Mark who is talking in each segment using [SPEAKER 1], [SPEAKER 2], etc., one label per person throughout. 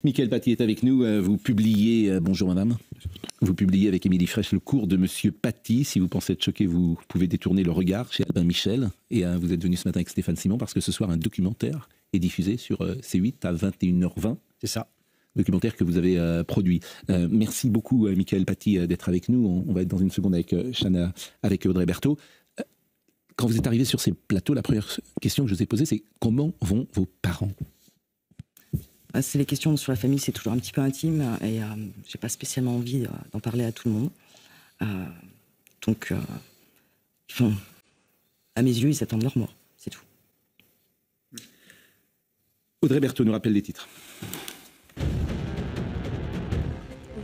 [SPEAKER 1] Mickaël Paty est avec nous. Vous publiez, bonjour madame, vous publiez avec Émilie Frèche le cours de Monsieur Paty. Si vous pensez être choqué, vous pouvez détourner le regard chez Albin Michel. Et vous êtes venu ce matin avec Stéphane Simon parce que ce soir un documentaire est diffusé sur C8 à 21h20.
[SPEAKER 2] C'est ça.
[SPEAKER 1] Documentaire que vous avez produit. Merci beaucoup Mickaël Paty d'être avec nous. On va être dans une seconde avec Chana, avec Audrey Berthaud. Quand vous êtes arrivé sur ces plateaux, la première question que je vous ai posée, c'est comment vont vos parents ?
[SPEAKER 3] C'est les questions sur la famille, c'est toujours un petit peu intime et j'ai pas spécialement envie d'en parler à tout le monde. Donc, à mes yeux, ils attendent leur mort, c'est tout.
[SPEAKER 1] Audrey Berthaud nous rappelle les titres.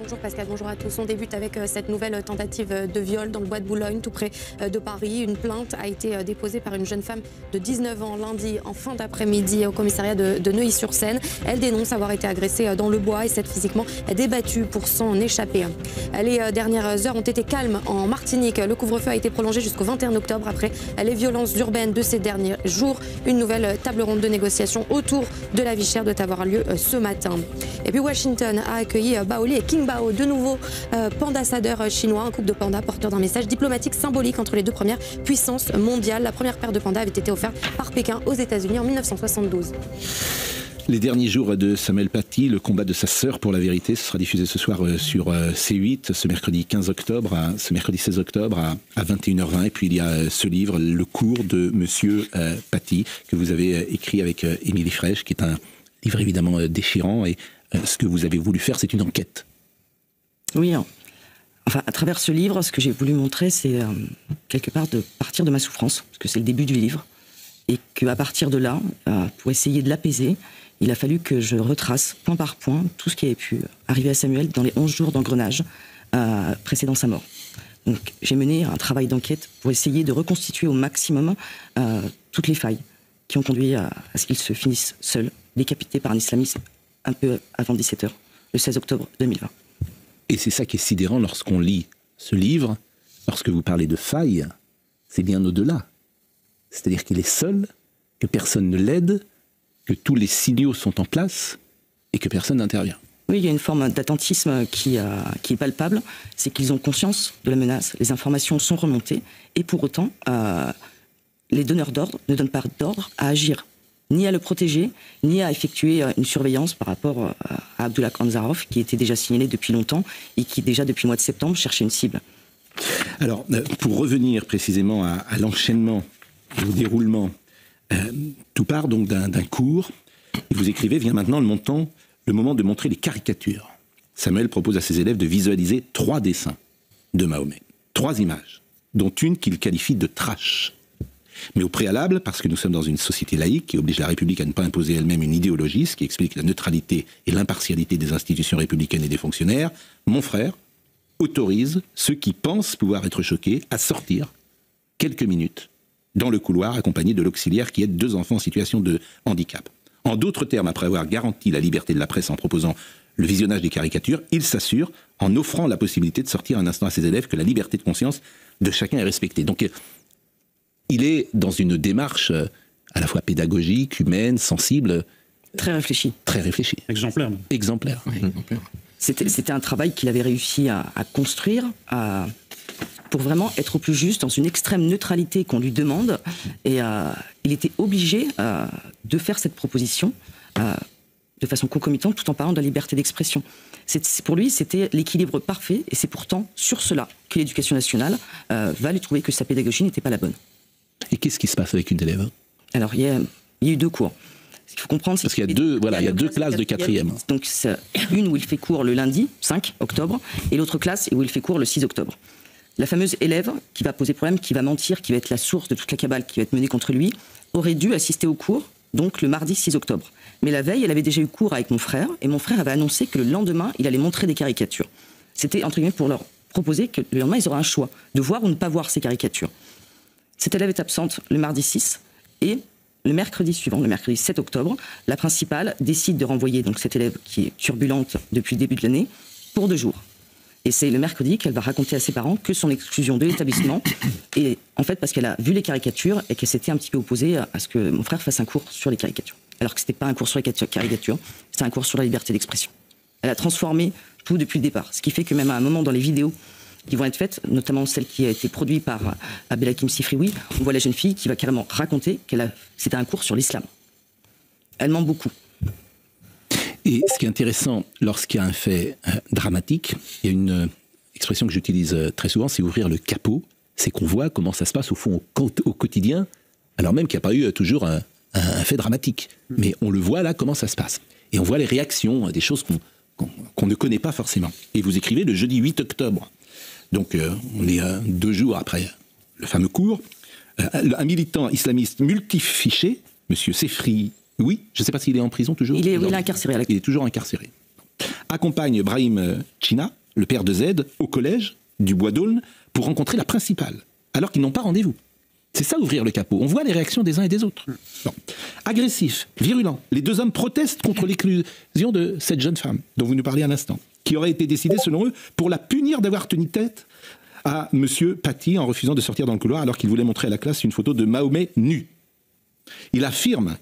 [SPEAKER 4] Bonjour Pascal, bonjour à tous. On débute avec cette nouvelle tentative de viol dans le bois de Boulogne, tout près de Paris. Une plainte a été déposée par une jeune femme de 19 ans lundi en fin d'après-midi au commissariat de Neuilly-sur-Seine. Elle dénonce avoir été agressée dans le bois et s'être physiquement débattue pour s'en échapper. Les dernières heures ont été calmes en Martinique. Le couvre-feu a été prolongé jusqu'au 21 octobre après les violences urbaines de ces derniers jours. Une nouvelle table ronde de négociation autour de la vie chère doit avoir lieu ce matin. Et puis Washington a accueilli Baoli et King Bao, deux nouveaux pandassadeurs chinois, un couple de pandas porteurs d'un message diplomatique symbolique entre les deux premières puissances mondiales. La première paire de pandas avait été offerte par Pékin aux États-Unis en 1972.
[SPEAKER 1] Les derniers jours de Samuel Paty, le combat de sa sœur pour la vérité, ce sera diffusé ce soir sur C8, ce mercredi 16 octobre à 21h20. Et puis il y a ce livre, Le cours de Monsieur Paty, que vous avez écrit avec Émilie Frèche, qui est un livre évidemment déchirant. Et ce que vous avez voulu faire, c'est une enquête.
[SPEAKER 3] Oui, enfin, à travers ce livre, ce que j'ai voulu montrer, c'est quelque part de partir de ma souffrance, parce que c'est le début du livre, et qu'à partir de là, pour essayer de l'apaiser, il a fallu que je retrace point par point tout ce qui avait pu arriver à Samuel dans les 11 jours d'engrenage précédant sa mort. Donc j'ai mené un travail d'enquête pour essayer de reconstituer au maximum toutes les failles qui ont conduit à ce qu'il se finisse seul, décapité par un islamiste un peu avant 17h, le 16 octobre 2020.
[SPEAKER 1] Et c'est ça qui est sidérant lorsqu'on lit ce livre, lorsque vous parlez de failles, c'est bien au-delà. C'est-à-dire qu'il est seul, que personne ne l'aide, que tous les signaux sont en place et que personne n'intervient.
[SPEAKER 3] Oui, il y a une forme d'attentisme qui est palpable, c'est qu'ils ont conscience de la menace, les informations sont remontées, et pour autant, les donneurs d'ordre ne donnent pas d'ordre à agir, ni à le protéger, ni à effectuer une surveillance par rapport à Abdullah Khanzarov, qui était déjà signalé depuis longtemps et qui, déjà depuis le mois de septembre, cherchait une cible.
[SPEAKER 1] Alors, pour revenir précisément à l'enchaînement, au déroulement, tout part donc d'un cours, et vous écrivez, vient maintenant le moment de montrer les caricatures. Samuel propose à ses élèves de visualiser 3 dessins de Mahomet, 3 images, dont une qu'il qualifie de trash. Mais au préalable, parce que nous sommes dans une société laïque qui oblige la République à ne pas imposer elle-même une idéologie, ce qui explique la neutralité et l'impartialité des institutions républicaines et des fonctionnaires, mon frère autorise ceux qui pensent pouvoir être choqués à sortir quelques minutes dans le couloir accompagné de l'auxiliaire qui aide 2 enfants en situation de handicap. En d'autres termes, après avoir garanti la liberté de la presse en proposant le visionnage des caricatures, il s'assure, en offrant la possibilité de sortir un instant à ses élèves, que la liberté de conscience de chacun est respectée. Donc, il est dans une démarche à la fois pédagogique, humaine, sensible.
[SPEAKER 3] Très réfléchi.
[SPEAKER 1] Très réfléchi.
[SPEAKER 2] Exemplaire.
[SPEAKER 1] Exemplaire.
[SPEAKER 2] Oui.
[SPEAKER 3] C'était un travail qu'il avait réussi à construire, pour vraiment être au plus juste, dans une extrême neutralité qu'on lui demande. Et il était obligé de faire cette proposition de façon concomitante, tout en parlant de la liberté d'expression. Pour lui, c'était l'équilibre parfait, et c'est pourtant sur cela que l'éducation nationale va lui trouver que sa pédagogie n'était pas la bonne.
[SPEAKER 1] Et qu'est-ce qui se passe avec une élève ?
[SPEAKER 3] Alors, il y a eu 2 cours. Ce qu'il faut comprendre, c'est
[SPEAKER 1] parce qu'il y a 2 classes de 4e.
[SPEAKER 3] Donc, c'est une où il fait cours le lundi, 5 octobre, et l'autre classe où il fait cours le 6 octobre. La fameuse élève qui va poser problème, qui va mentir, qui va être la source de toute la cabale qui va être menée contre lui, aurait dû assister au cours, donc le mardi 6 octobre. Mais la veille, elle avait déjà eu cours avec mon frère, et mon frère avait annoncé que le lendemain, il allait montrer des caricatures. C'était, entre guillemets, pour leur proposer que le lendemain, ils auraient un choix, de voir ou ne pas voir ces caricatures. Cette élève est absente le mardi 6, et le mercredi suivant, le mercredi 7 octobre, la principale décide de renvoyer donc cette élève qui est turbulente depuis le début de l'année pour 2 jours. Et c'est le mercredi qu'elle va raconter à ses parents que son exclusion de l'établissement est en fait parce qu'elle a vu les caricatures et qu'elle s'était un petit peu opposée à ce que mon frère fasse un cours sur les caricatures. alors que c'était pas un cours sur les caricatures, c'était un cours sur la liberté d'expression. Elle a transformé tout depuis le départ, ce qui fait que même à un moment dans les vidéos qui vont être faites, notamment celle qui a été produite par Abdelhakim Sifrioui, on voit la jeune fille qui va carrément raconter c'était un cours sur l'islam. Elle ment beaucoup.
[SPEAKER 1] Et ce qui est intéressant, lorsqu'il y a un fait dramatique, il y a une expression que j'utilise très souvent, c'est ouvrir le capot. C'est qu'on voit comment ça se passe au fond au quotidien, alors même qu'il n'y a pas eu toujours un fait dramatique. Mais on le voit là, comment ça se passe. Et on voit les réactions, des choses qu'on ne connaît pas forcément. Et vous écrivez le jeudi 8 octobre. Donc on est 2 jours après le fameux cours. Un militant islamiste multifiché, M. Sefri, oui, je ne sais pas s'il est en prison toujours.
[SPEAKER 3] Il est incarcéré.
[SPEAKER 1] Il est toujours incarcéré. Accompagne Brahim China, le père de Z, au collège du Bois d'Aulne pour rencontrer la principale, alors qu'ils n'ont pas rendez-vous. C'est ça, ouvrir le capot. On voit les réactions des uns et des autres. Bon. Agressif, virulent, les 2 hommes protestent contre l'éclusion de cette jeune femme, dont vous nous parlez un instant, qui aurait été décidée, selon eux, pour la punir d'avoir tenu tête à M. Paty en refusant de sortir dans le couloir alors qu'il voulait montrer à la classe une photo de Mahomet nu. Ils affirment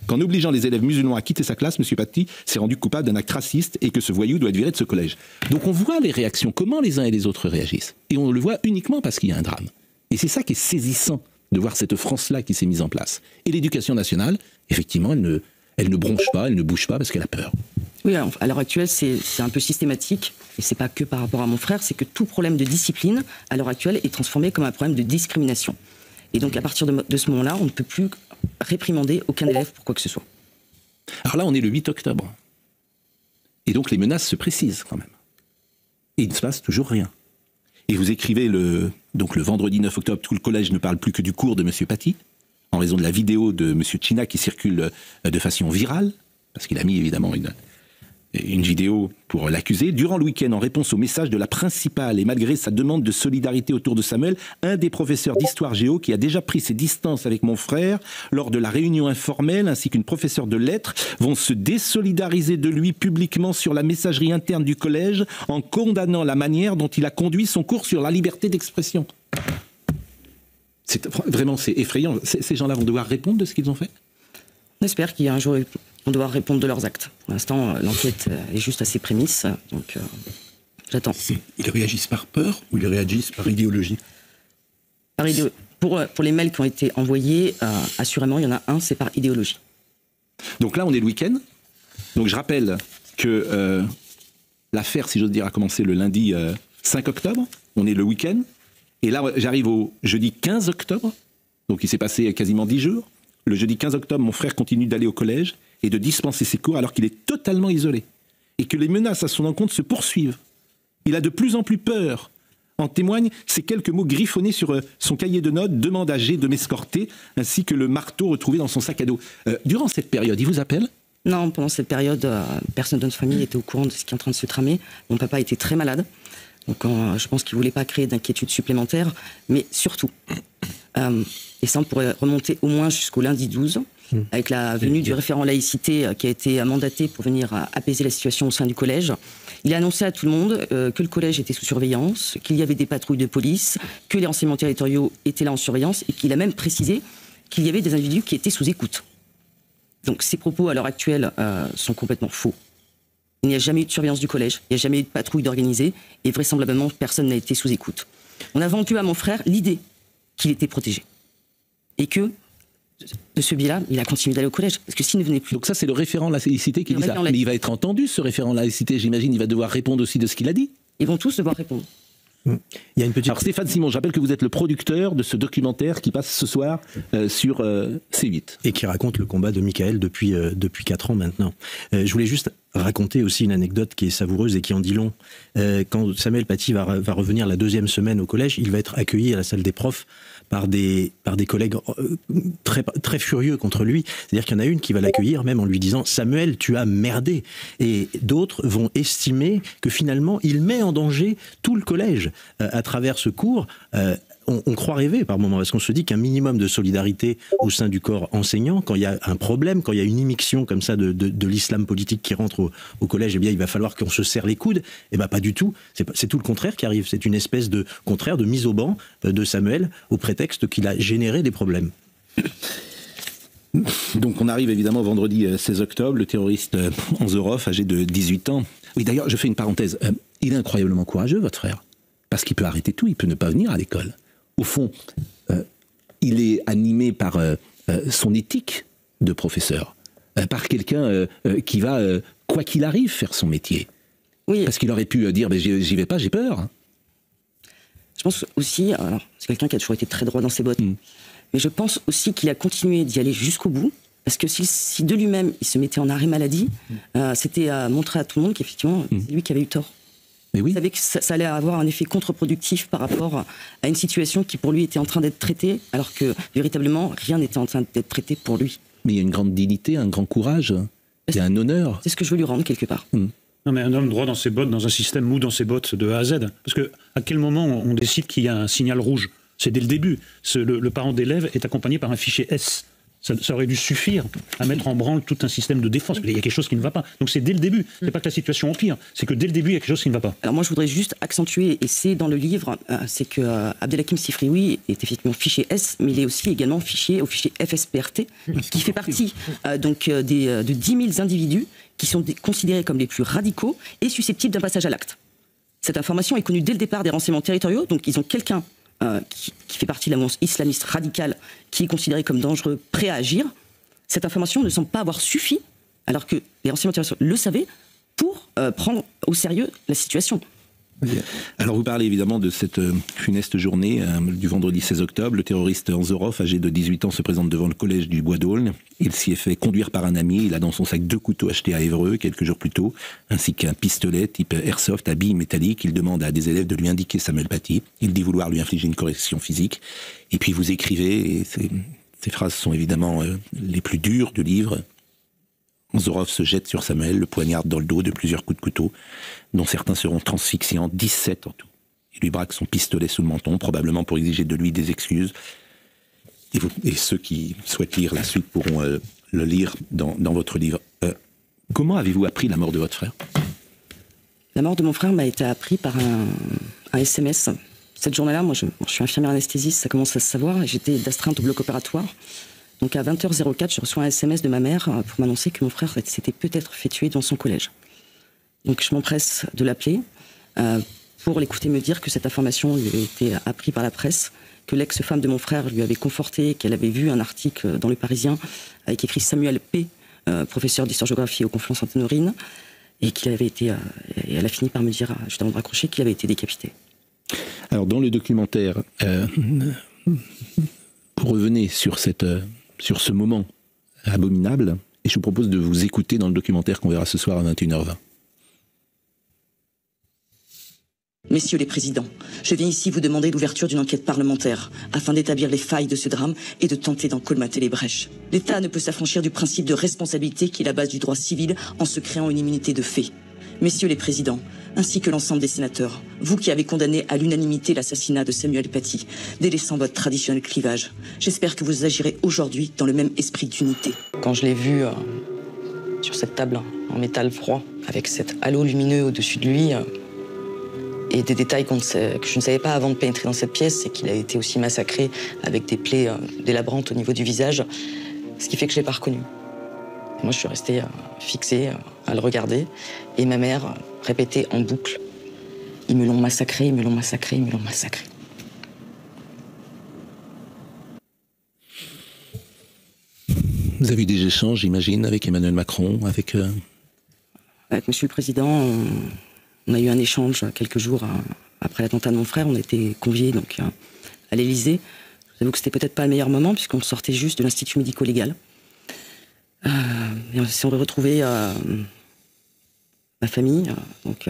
[SPEAKER 1] qu'en obligeant les élèves musulmans à quitter sa classe, M. Paty s'est rendu coupable d'un acte raciste et que ce voyou doit être viré de ce collège. Donc on voit les réactions, comment les uns et les autres réagissent. Et on le voit uniquement parce qu'il y a un drame. Et c'est ça qui est saisissant de voir cette France-là qui s'est mise en place. Et l'éducation nationale, effectivement, elle ne bronche pas, elle ne bouge pas parce qu'elle a peur.
[SPEAKER 3] Oui, alors, à l'heure actuelle, c'est un peu systématique, et c'est pas que par rapport à mon frère, c'est que tout problème de discipline, à l'heure actuelle, est transformé comme un problème de discrimination. Et donc, à partir de ce moment-là, on ne peut plus réprimander aucun élève pour quoi que ce soit.
[SPEAKER 1] Alors là, on est le 8 octobre. Et donc, les menaces se précisent quand même. Et il ne se passe toujours rien. Et vous écrivez le vendredi 9 octobre, tout le collège ne parle plus que du cours de M. Paty, en raison de la vidéo de M. China qui circule de façon virale, parce qu'il a mis évidemment une vidéo pour l'accuser. Durant le week-end, en réponse au message de la principale et malgré sa demande de solidarité autour de Samuel, un des professeurs d'histoire géo qui a déjà pris ses distances avec mon frère lors de la réunion informelle ainsi qu'une professeure de lettres vont se désolidariser de lui publiquement sur la messagerie interne du collège en condamnant la manière dont il a conduit son cours sur la liberté d'expression. Vraiment, c'est effrayant. Ces gens-là vont devoir répondre de ce qu'ils ont fait ?
[SPEAKER 3] On espère qu'il y a un jour, ils vont devoir répondre de leurs actes. Pour l'instant, l'enquête est juste à ses prémices, donc j'attends.
[SPEAKER 2] Ils réagissent par peur ou ils réagissent par idéologie ?
[SPEAKER 3] Pour les mails qui ont été envoyés, assurément, il y en a un, c'est par idéologie.
[SPEAKER 1] Donc là, on est le week-end. Donc je rappelle que l'affaire, si j'ose dire, a commencé le lundi 5 octobre. On est le week-end. Et là, j'arrive au jeudi 15 octobre. Donc il s'est passé quasiment 10 jours. Le jeudi 15 octobre, mon frère continue d'aller au collège et de dispenser ses cours alors qu'il est totalement isolé. Et que les menaces à son encontre se poursuivent. Il a de plus en plus peur. En témoignent ces quelques mots griffonnés sur son cahier de notes, demande à G de m'escorter, ainsi que le marteau retrouvé dans son sac à dos. Durant cette période, il vous appelle ?
[SPEAKER 3] Non, pendant cette période, personne de notre famille était au courant de ce qui est en train de se tramer. Mon papa était très malade. Donc je pense qu'il ne voulait pas créer d'inquiétude supplémentaire. Mais surtout, et ça on pourrait remonter au moins jusqu'au lundi 12, avec la venue du référent laïcité qui a été mandaté pour venir apaiser la situation au sein du collège. Il a annoncé à tout le monde que le collège était sous surveillance, qu'il y avait des patrouilles de police, que les renseignements territoriaux étaient là en surveillance, et qu'il a même précisé qu'il y avait des individus qui étaient sous écoute. Donc ces propos à l'heure actuelle sont complètement faux. Il n'y a jamais eu de surveillance du collège, il n'y a jamais eu de patrouille d'organisée, et vraisemblablement personne n'a été sous écoute. On a vendu à mon frère l'idée qu'il était protégé. Et que, de ce biais-là, il a continué d'aller au collège. Parce que s'il ne venait plus...
[SPEAKER 1] Donc ça, c'est le référent laïcité qui dit ça. Mais il va être entendu, ce référent laïcité, j'imagine, il va devoir répondre aussi de ce qu'il a dit.
[SPEAKER 3] Ils vont tous devoir répondre.
[SPEAKER 2] Il y a une petite...
[SPEAKER 1] Alors Stéphane Simon, je rappelle que vous êtes le producteur de ce documentaire qui passe ce soir sur C8.
[SPEAKER 2] Et qui raconte le combat de Michael depuis 4 ans maintenant. Je voulais juste raconter aussi une anecdote qui est savoureuse et qui en dit long. Quand Samuel Paty va revenir la 2e semaine au collège, il va être accueilli à la salle des profs par des collègues très, très furieux contre lui. C'est-à-dire qu'il y en a une qui va l'accueillir même en lui disant « Samuel, tu as merdé ». Et d'autres vont estimer que finalement, il met en danger tout le collège à travers ce cours. On croit rêver par moments, parce qu'on se dit qu'un minimum de solidarité au sein du corps enseignant, quand il y a un problème, quand il y a une immixtion comme ça de l'islam politique qui rentre au collège, eh bien il va falloir qu'on se serre les coudes. Eh bien pas du tout, c'est tout le contraire qui arrive. C'est une espèce de contraire de mise au banc de Samuel au prétexte qu'il a généré des problèmes.
[SPEAKER 1] Donc on arrive évidemment au vendredi 16 octobre, le terroriste Anzorov, âgé de 18 ans. Oui, d'ailleurs, je fais une parenthèse. Il est incroyablement courageux, votre frère, parce qu'il peut arrêter tout, il peut ne pas venir à l'école. Au fond, il est animé par son éthique de professeur, par quelqu'un qui va, quoi qu'il arrive, faire son métier. Oui. Parce qu'il aurait pu dire, j'y vais pas, j'ai peur.
[SPEAKER 3] Je pense aussi, alors c'est quelqu'un qui a toujours été très droit dans ses bottes, mais je pense aussi qu'il a continué d'y aller jusqu'au bout, parce que si de lui-même il se mettait en arrêt maladie, c'était à montrer à tout le monde qu'effectivement c'est lui qui avait eu tort. Mais oui. Il savait que ça allait avoir un effet contre-productif par rapport à une situation qui pour lui était en train d'être traitée, alors que véritablement rien n'était en train d'être traité pour lui.
[SPEAKER 1] Mais il y a une grande dignité, un grand courage, il y a un honneur.
[SPEAKER 3] C'est ce que je veux lui rendre quelque part.
[SPEAKER 5] Non, mais un homme droit dans ses bottes, dans un système mou dans ses bottes de A à Z. Parce que à quel moment on décide qu'il y a un signal rouge? C'est dès le début. Le parent d'élève est accompagné par un fichier S. Ça aurait dû suffire à mettre en branle tout un système de défense. Il y a quelque chose qui ne va pas. Donc c'est dès le début. C'est pas que la situation empire. C'est que dès le début, il y a quelque chose qui ne va pas.
[SPEAKER 3] Alors moi, je voudrais juste accentuer, et c'est dans le livre, c'est que Abdelhakim Sifrioui est effectivement fichier S, mais il est aussi également fichier au fichier FSPRT, qui fait partie de 10 000 individus qui sont considérés comme les plus radicaux et susceptibles d'un passage à l'acte. Cette information est connue dès le départ des renseignements territoriaux, donc ils ont quelqu'un qui fait partie de la mouvance islamiste radicale, qui est considéré comme dangereux, prêt à agir. Cette information ne semble pas avoir suffi, alors que les renseignements territoriaux le savaient, pour prendre au sérieux la situation.
[SPEAKER 1] Alors vous parlez évidemment de cette funeste journée du vendredi 16 octobre. Le terroriste Anzorov, âgé de 18 ans, se présente devant le collège du Bois d'Aulne. Il s'y est fait conduire par un ami. Il a dans son sac 2 couteaux achetés à Évreux quelques jours plus tôt, ainsi qu'un pistolet type airsoft à billes métalliques. Il demande à des élèves de lui indiquer Samuel Paty. Il dit vouloir lui infliger une correction physique. Et puis vous écrivez, et ces phrases sont évidemment les plus dures du livre. Anzorov se jette sur Samuel, le poignarde dans le dos de plusieurs coups de couteau, dont certains seront transfixiants, 17 en tout. Il lui braque son pistolet sous le menton, probablement pour exiger de lui des excuses. Et ceux qui souhaitent lire la suite pourront le lire dans votre livre. Comment avez-vous appris la mort de votre frère?
[SPEAKER 3] La mort de mon frère m'a été appris par un SMS. Cette journée-là, moi je suis infirmière anesthésiste, ça commence à se savoir, et j'étais d'astreinte au bloc opératoire. Donc à 20h04, je reçois un SMS de ma mère pour m'annoncer que mon frère s'était peut-être fait tuer dans son collège. Donc je m'empresse de l'appeler pour l'écouter me dire que cette information lui avait été apprise par la presse, que l'ex-femme de mon frère lui avait conforté, qu'elle avait vu un article dans Le Parisien avec écrit Samuel P., professeur d'histoire-géographie au Conflans Sainte-Honorine, et qu'il avait été, et elle a fini par me dire, juste avant de raccrocher, qu'il avait été décapité.
[SPEAKER 1] Alors dans le documentaire, vous revenez sur ce moment abominable, et je vous propose de vous écouter dans le documentaire qu'on verra ce soir à 21h20.
[SPEAKER 3] Messieurs les présidents, je viens ici vous demander l'ouverture d'une enquête parlementaire afin d'établir les failles de ce drame et de tenter d'en colmater les brèches. L'État ne peut s'affranchir du principe de responsabilité qui est la base du droit civil en se créant une immunité de fait. Messieurs les présidents, ainsi que l'ensemble des sénateurs, vous qui avez condamné à l'unanimité l'assassinat de Samuel Paty, délaissant votre traditionnel clivage, j'espère que vous agirez aujourd'hui dans le même esprit d'unité. Quand je l'ai vu sur cette table en métal froid, avec cet halo lumineux au-dessus de lui, et des détails que je ne savais pas avant de pénétrer dans cette pièce, c'est qu'il a été aussi massacré avec des plaies délabrantes au niveau du visage, ce qui fait que je ne l'ai pas reconnu. Moi, je suis resté fixé à le regarder, et ma mère répétait en boucle « Ils me l'ont massacré, ils me l'ont massacré, ils me l'ont massacré ».
[SPEAKER 1] Vous avez eu des échanges, j'imagine, avec Emmanuel Macron, avec
[SPEAKER 3] Monsieur le Président, on a eu un échange quelques jours après l'attentat de mon frère. On a été conviés donc, à l'Élysée. Je vous avoue que c'était peut-être pas le meilleur moment, puisqu'on sortait juste de l'Institut médico-légal. Et on s'est retrouvé ma famille, donc,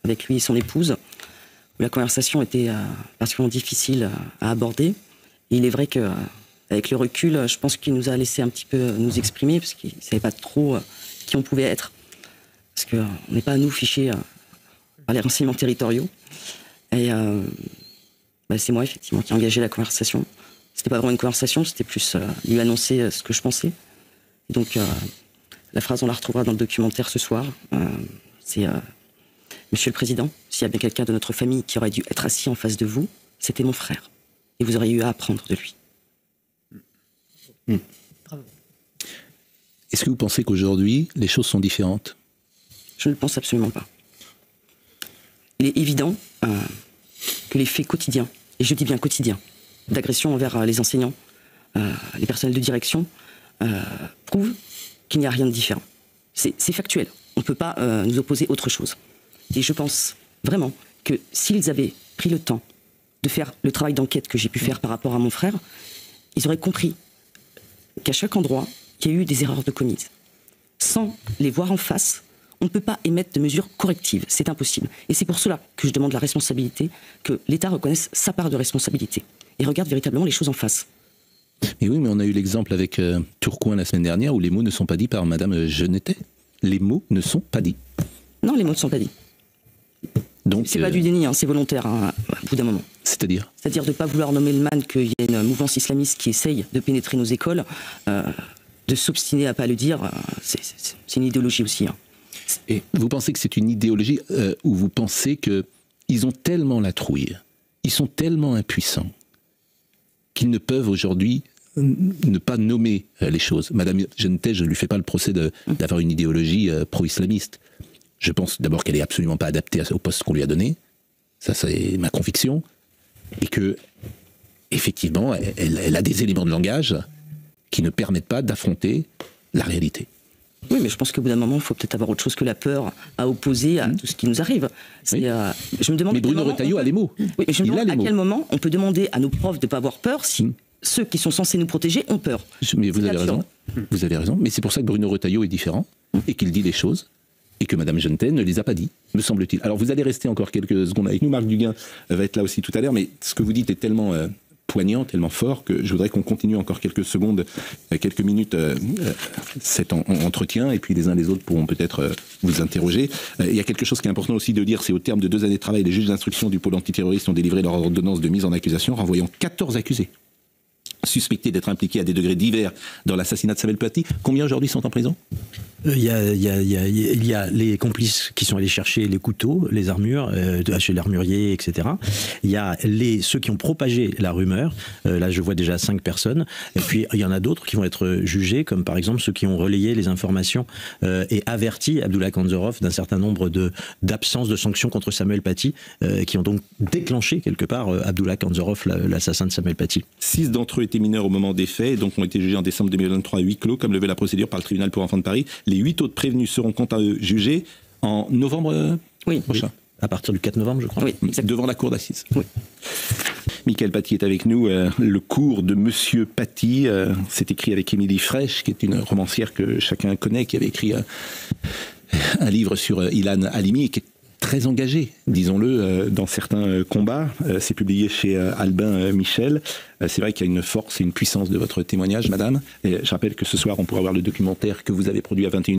[SPEAKER 3] avec lui et son épouse, où la conversation était particulièrement difficile à aborder. Et il est vrai qu'avec le recul, je pense qu'il nous a laissé un petit peu nous exprimer, parce qu'il ne savait pas trop qui on pouvait être. Parce qu'on n'est pas, nous, fichés par les renseignements territoriaux. Et c'est moi, effectivement, qui ai engagé la conversation. C'était pas vraiment une conversation, c'était plus lui annoncer ce que je pensais. Et donc, la phrase, on la retrouvera dans le documentaire ce soir. C'est Monsieur le Président, s'il y a bien quelqu'un de notre famille qui aurait dû être assis en face de vous, c'était mon frère. Et vous auriez eu à apprendre de lui.
[SPEAKER 6] Bravo.
[SPEAKER 1] Est-ce que vous pensez qu'aujourd'hui, les choses sont différentes?
[SPEAKER 3] Je ne le pense absolument pas. Il est évident que les faits quotidiens, et je dis bien quotidiens, d'agression envers les enseignants, les personnels de direction, prouvent qu'il n'y a rien de différent. C'est factuel. On ne peut pas nous opposer autre chose. Et je pense vraiment que s'ils avaient pris le temps de faire le travail d'enquête que j'ai pu faire par rapport à mon frère, ils auraient compris qu'à chaque endroit, il y a eu des erreurs de commises. Sans les voir en face, on ne peut pas émettre de mesures correctives. C'est impossible. Et c'est pour cela que je demande la responsabilité, que l'État reconnaisse sa part de responsabilité et regarde véritablement les choses en face.
[SPEAKER 1] Et oui, mais on a eu l'exemple avec Tourcoing la semaine dernière où les mots ne sont pas dits par Madame Genetet. Les mots ne sont pas dits.
[SPEAKER 3] Non, les mots ne sont pas dits. Donc, c'est pas du déni, hein, c'est volontaire hein, à bout d'un moment.
[SPEAKER 1] C'est-à-dire
[SPEAKER 3] de ne pas vouloir nommer le man qu'il y a une mouvance islamiste qui essaye de pénétrer nos écoles, de s'obstiner à pas le dire, c'est une idéologie aussi. Hein.
[SPEAKER 1] Et vous pensez que c'est une idéologie ou vous pensez qu'ils ont tellement la trouille, ils sont tellement impuissants qu'ils ne peuvent aujourd'hui ne pas nommer les choses. Madame Genetet, je ne lui fais pas le procès d'avoir une idéologie pro-islamiste. Je pense d'abord qu'elle n'est absolument pas adaptée au poste qu'on lui a donné. Ça, c'est ma conviction. Et que, effectivement, elle a des éléments de langage qui ne permettent pas d'affronter la réalité.
[SPEAKER 3] Oui, mais je pense qu'au bout d'un moment, il faut peut-être avoir autre chose que la peur à opposer à tout ce qui nous arrive.
[SPEAKER 1] Oui.
[SPEAKER 3] Je me demande
[SPEAKER 1] mais Bruno Retailleau a les mots.
[SPEAKER 3] Oui, mais je me demande à quel moment on peut demander à nos profs de ne pas avoir peur si ceux qui sont censés nous protéger ont peur.
[SPEAKER 1] Mais vous avez raison. Vous avez raison. Mais c'est pour ça que Bruno Retailleau est différent et qu'il dit les choses. Et que Mme Genetet ne les a pas dit, me semble-t-il. Alors vous allez rester encore quelques secondes avec nous. Marc Duguin va être là aussi tout à l'heure, mais ce que vous dites est tellement poignant, tellement fort, que je voudrais qu'on continue encore quelques secondes, quelques minutes cet entretien, et puis les uns les autres pourront peut-être vous interroger. Il y a quelque chose qui est important aussi de dire, c'est au terme de 2 années de travail, les juges d'instruction du pôle antiterroriste ont délivré leur ordonnance de mise en accusation, renvoyant 14 accusés suspectés d'être impliqués à des degrés divers dans l'assassinat de Samuel Paty. Combien aujourd'hui sont en prison ?
[SPEAKER 2] Il y a les complices qui sont allés chercher les couteaux, les armures, chez l'armurier, etc. Il y a ceux qui ont propagé la rumeur. Là, je vois déjà 5 personnes. Et puis, il y en a d'autres qui vont être jugés, comme par exemple ceux qui ont relayé les informations et averti Abdullah Kanzorov d'un certain nombre d'absences de sanctions contre Samuel Paty, qui ont donc déclenché quelque part Abdullah Kanzorov, l'assassin de Samuel Paty.
[SPEAKER 1] 6 d'entre eux étaient mineurs au moment des faits, et donc ont été jugés en décembre 2023 à huis clos, comme le veut la procédure par le tribunal pour enfants de Paris. Les 8 autres prévenus seront quant à eux jugés en novembre prochain.
[SPEAKER 2] À partir du 4 novembre, je crois.
[SPEAKER 3] Oui,
[SPEAKER 1] devant la cour d'assises.
[SPEAKER 3] Oui.
[SPEAKER 1] Michael Paty est avec nous. Le cours de Monsieur Paty, c'est écrit avec Émilie Frêche, qui est une romancière que chacun connaît, qui avait écrit un livre sur Ilan Halimi, et qui est très engagé, disons-le, dans certains combats. C'est publié chez Albin Michel. C'est vrai qu'il y a une force et une puissance de votre témoignage, madame. Et je rappelle que ce soir, on pourra voir le documentaire que vous avez produit à 21h.